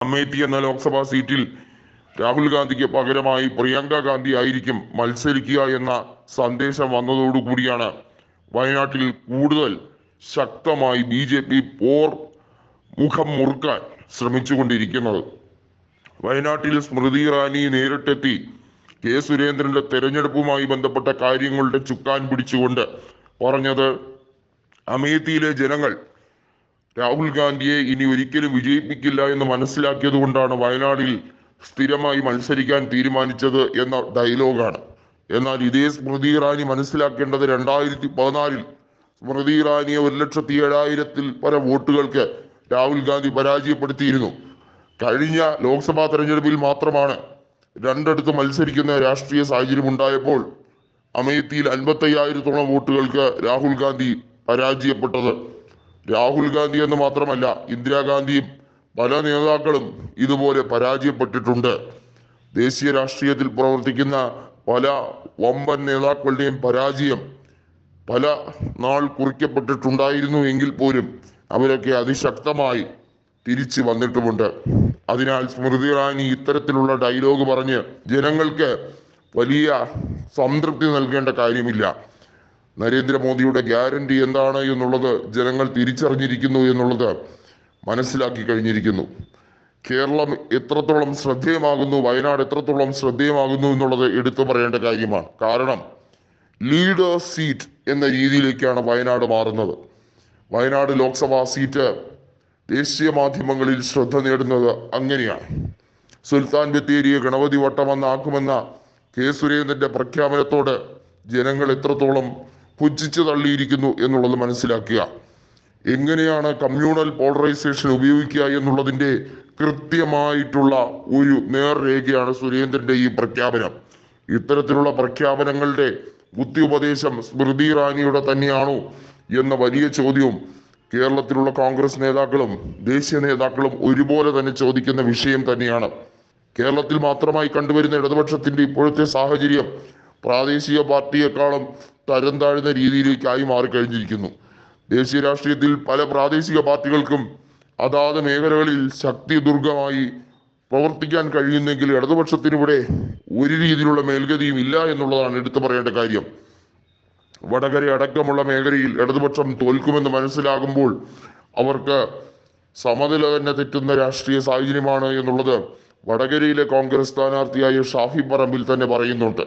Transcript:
അമേഠി എന്ന ലോക്സഭാ സീറ്റിൽ രാഹുൽ ഗാന്ധിക്ക് പകരമായി പ്രിയങ്ക ഗാന്ധി ആയിരിക്കും മത്സരിക്കുക എന്ന സന്ദേശം വന്നതോടുകൂടിയാണ് വയനാട്ടിൽ കൂടുതൽ ശക്തമായി BJP പോർ മുഖം മുറുക്കാൻ ശ്രമിച്ചുകൊണ്ടിരിക്കുന്നത്. വയനാട്ടിൽ സ്മൃതി ഇറാനി നേരിട്ടെത്തി സുരേന്ദ്രന്റെ തെരഞ്ഞെടുപ്പുമായി ബന്ധപ്പെട്ട കാര്യങ്ങളുടെ ചുക്കാൻ പിടിച്ചുകൊണ്ട് പറഞ്ഞത്, അമേഠിയിലെ ജനങ്ങൾ രാഹുൽ ഗാന്ധിയെ ഇനി ഒരിക്കലും വിജയിപ്പിക്കില്ല എന്ന് മനസ്സിലാക്കിയത് കൊണ്ടാണ് വയനാട്ടിൽ സ്ഥിരമായി മത്സരിക്കാൻ തീരുമാനിച്ചത് എന്ന ഡയലോഗാണ്. എന്നാൽ ഇതേ സ്മൃതി ഇറാനി മനസ്സിലാക്കേണ്ടത് 2014 സ്മൃതി ഇറാനിയെ 1,07,000 പരം വോട്ടുകൾക്ക് രാഹുൽ ഗാന്ധി പരാജയപ്പെടുത്തിയിരുന്നു. കഴിഞ്ഞ ലോക്സഭാ തെരഞ്ഞെടുപ്പിൽ മാത്രമാണ് രണ്ടിടത്ത് മത്സരിക്കുന്ന രാഷ്ട്രീയ സാഹചര്യം ഉണ്ടായപ്പോൾ അമേഠിയിൽ 55,000 വോട്ടുകൾക്ക് രാഹുൽ ഗാന്ധി പരാജയപ്പെട്ടത്. രാഹുൽ ഗാന്ധി എന്ന് മാത്രമല്ല, ഇന്ദിരാഗാന്ധിയും പല നേതാക്കളും ഇതുപോലെ പരാജയപ്പെട്ടിട്ടുണ്ട്. ദേശീയ രാഷ്ട്രീയത്തിൽ പ്രവർത്തിക്കുന്ന പല വമ്പൻ നേതാക്കളുടെയും പരാജയം പല നാൾ കുറിക്കപ്പെട്ടിട്ടുണ്ടായിരുന്നു എങ്കിൽ പോലും അവരൊക്കെ അതിശക്തമായി തിരിച്ചു വന്നിട്ടുമുണ്ട്. അതിനാൽ സ്മൃതി ഇറാനി ഇത്തരത്തിലുള്ള ഡയലോഗ് പറഞ്ഞ് ജനങ്ങൾക്ക് വലിയ സംതൃപ്തി നൽകേണ്ട കാര്യമില്ല. നരേന്ദ്രമോദിയുടെ ഗ്യാരണ്ടി എന്താണ് എന്നുള്ളത് ജനങ്ങൾ തിരിച്ചറിഞ്ഞിരിക്കുന്നു എന്നുള്ളത് മനസ്സിലാക്കി കഴിഞ്ഞിരിക്കുന്നു. കേരളം എത്രത്തോളം ശ്രദ്ധേയമാകുന്നു, വയനാട് എത്രത്തോളം ശ്രദ്ധേയമാകുന്നു എന്നുള്ളത് എടുത്തു പറയേണ്ട കാര്യമാണ്. കാരണം ലീഡർ സീറ്റ് എന്ന രീതിയിലേക്കാണ് വയനാട് മാറുന്നത്. വയനാട് ലോക്സഭാ സീറ്റ് ദേശീയ മാധ്യമങ്ങളിൽ ശ്രദ്ധ നേടുന്നത് അങ്ങനെയാണ്. സുൽത്താൻ ബത്തേരിയെ ഗണപതി വട്ടമെന്നാക്കുമെന്ന സുരേന്ദ്രന്റെ പ്രഖ്യാപനത്തോട് ജനങ്ങൾ എത്രത്തോളം പുച്ഛിച്ചു തള്ളിയിരിക്കുന്നു എന്നുള്ളത് മനസ്സിലാക്കുക. എങ്ങനെയാണ് കമ്മ്യൂണൽ പോളറൈസേഷൻ ഉപയോഗിക്കുക എന്നുള്ളതിന്റെ കൃത്യമായിട്ടുള്ള ഒരു നേർരേഖയാണ് സുരേന്ദ്രന്റെ ഈ പ്രഖ്യാപനം. ഇത്തരത്തിലുള്ള പ്രഖ്യാപനങ്ങളുടെ ബുദ്ധിയുപദേശം സ്മൃതി ഇറാനിയുടെ തന്നെയാണോ എന്ന വലിയ ചോദ്യവും കേരളത്തിലുള്ള കോൺഗ്രസ് നേതാക്കളും ദേശീയ നേതാക്കളും ഒരുപോലെ തന്നെ ചോദിക്കുന്ന വിഷയം തന്നെയാണ്. കേരളത്തിൽ മാത്രമായി കണ്ടുവരുന്ന ഇടതുപക്ഷത്തിന്റെ ഇപ്പോഴത്തെ സാഹചര്യം പ്രാദേശിക പാർട്ടിയെക്കാളും തരം താഴ്ന്ന രീതിയിലേക്കായി മാറിക്കഴിഞ്ഞിരിക്കുന്നു. ദേശീയ രാഷ്ട്രീയത്തിൽ പല പ്രാദേശിക പാർട്ടികൾക്കും അതാത് മേഖലകളിൽ ശക്തി ദുർഗമായി പ്രവർത്തിക്കാൻ കഴിയുന്നെങ്കിൽ ഇടതുപക്ഷത്തിനിവിടെ ഒരു രീതിയിലുള്ള മേൽഗതിയും ഇല്ല എന്നുള്ളതാണ് എടുത്തു പറയേണ്ട കാര്യം. വടകര അടക്കമുള്ള മേഖലയിൽ ഇടതുപക്ഷം തോൽക്കുമെന്ന് മനസ്സിലാകുമ്പോൾ അവർക്ക് സമനില തന്നെ തെറ്റുന്ന രാഷ്ട്രീയ സാഹചര്യമാണ് എന്നുള്ളത് വടകരയിലെ കോൺഗ്രസ് സ്ഥാനാർത്ഥിയായ ഷാഫി പറമ്പിൽ തന്നെ പറയുന്നുണ്ട്.